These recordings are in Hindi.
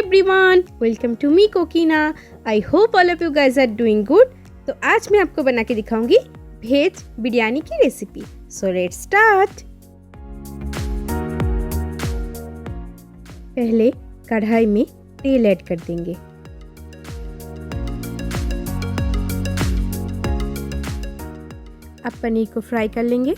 everyone, welcome to me Kokina. I hope all of you guys are doing good. तो आज मैं आपको बना के दिखाऊंगी वेज बिरयानी की रेसिपी. So let's start. पहले कढ़ाई में तेल ऐड कर देंगे. अब पनीर को फ्राई कर लेंगे.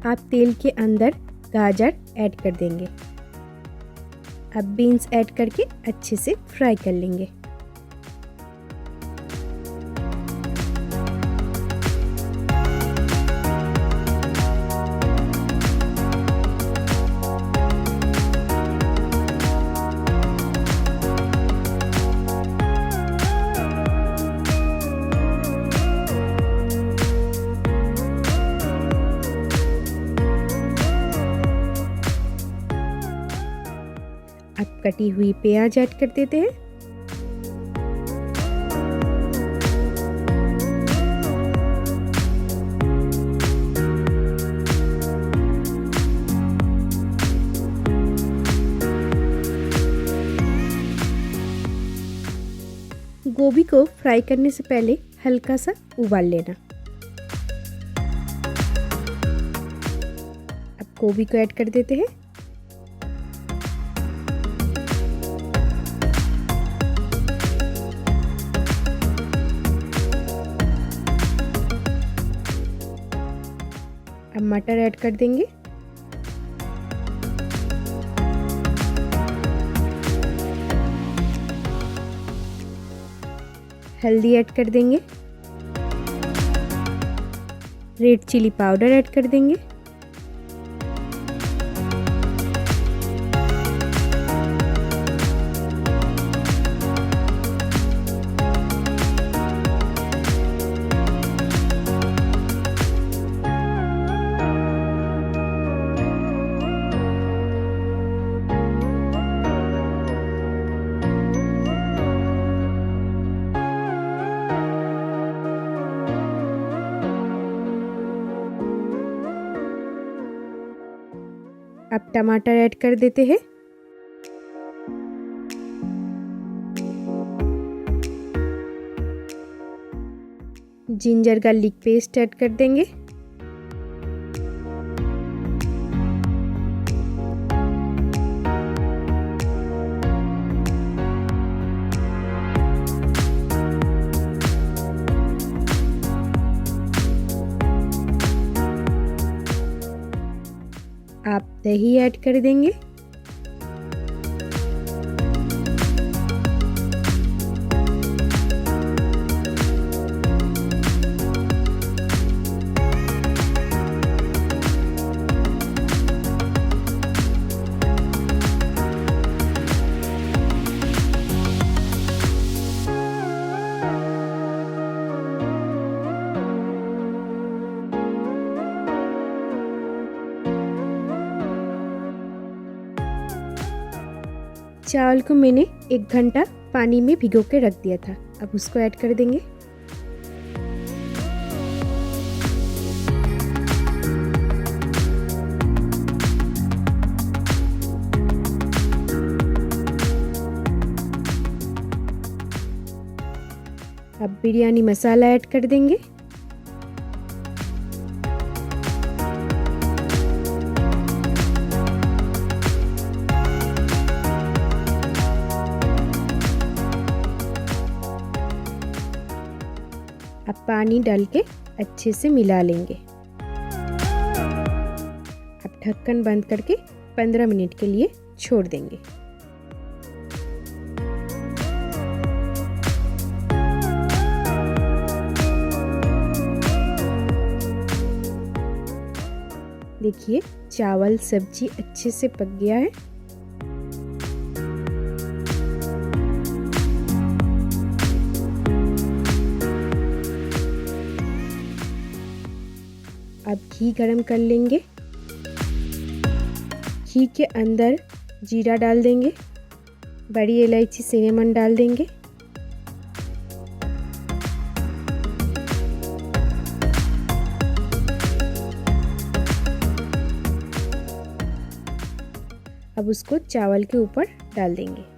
आप तेल के अंदर गाजर ऐड कर देंगे. अब बीन्स ऐड करके अच्छे से फ्राई कर लेंगे. अब कटी हुई प्याज ऐड कर देते हैं. गोभी को फ्राई करने से पहले हल्का सा उबाल लेना. अब गोभी को ऐड कर देते हैं. अब मटर ऐड कर देंगे. हल्दी ऐड कर देंगे. रेड चिली पाउडर ऐड कर देंगे. अब टमाटर ऐड कर देते हैं. जिंजर गार्लिक पेस्ट ऐड कर देंगे. आप दही ऐड कर देंगे. चावल को मैंने 1 घंटा पानी में भिगो के रख दिया था. अब उसको ऐड कर देंगे. अब बिरयानी मसाला ऐड कर देंगे. अब पानी डाल के अच्छे से मिला लेंगे. अब ढक्कन बंद करके 15 मिनट के लिए छोड़ देंगे. देखिए चावल सब्जी अच्छे से पक गया है। अब घी गरम कर लेंगे। घी के अंदर जीरा डाल देंगे, बड़ी इलायची सिनेमन डाल देंगे, अब उसको चावल के ऊपर डाल देंगे।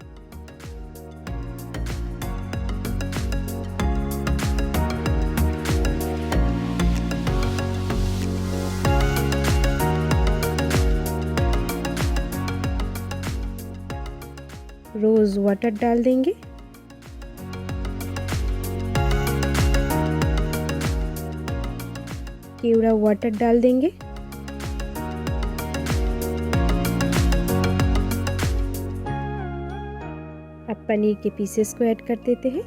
रोज़ वाटर डाल देंगे। केवड़ा वाटर डाल देंगे। अब पनीर के पीसेस को ऐड कर देते हैं।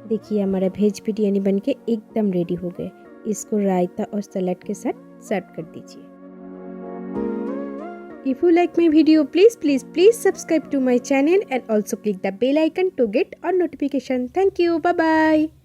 देखिए हमारा वेज बिरयानी बनके एकदम रेडी हो गए। इसको रायता और सलाद के साथ सर्व कर दीजिए। If you like my video, please subscribe to my channel and also click the bell icon to get our notification. Thank you. Bye bye.